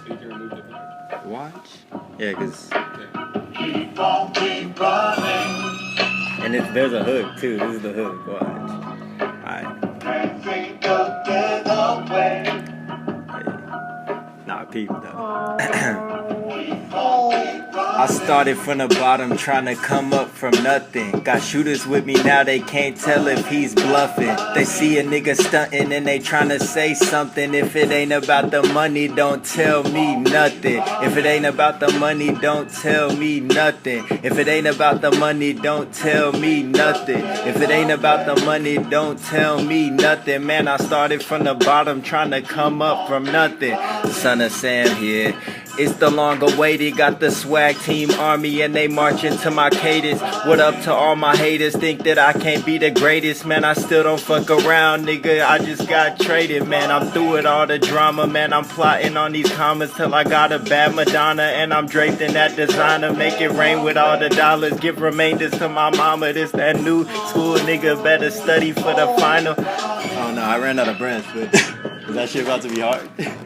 So you can remove the back. Watch? Yeah, cause Okay. and there's a hook too. This is the hook. Watch. Alright. Nah, peep though. I started from the bottom, trying to come up from nothing. Got shooters with me now, they can't tell if he's bluffing. They see a nigga stunting and they trying to say something. If it ain't about the money, don't tell me nothing. If it ain't about the money, don't tell me nothing. If it ain't about the money, don't tell me nothing. If it ain't about the money, don't tell me nothing. Man, I started from the bottom, trying to come up from nothing. Son of Sam here. It's the long awaited, got the swag team army and they marching to my cadence. What up to all my haters, think that I can't be the greatest? Man, I still don't fuck around, nigga, I just got traded, man. I'm through with all the drama, man, I'm plotting on these commas till I got a bad Madonna. And I'm draped in that designer, make it rain with all the dollars. Give remainders to my mama, this that new school, nigga, better study for the final. Oh no, I ran out of breath, but is that shit about to be hard? Yeah.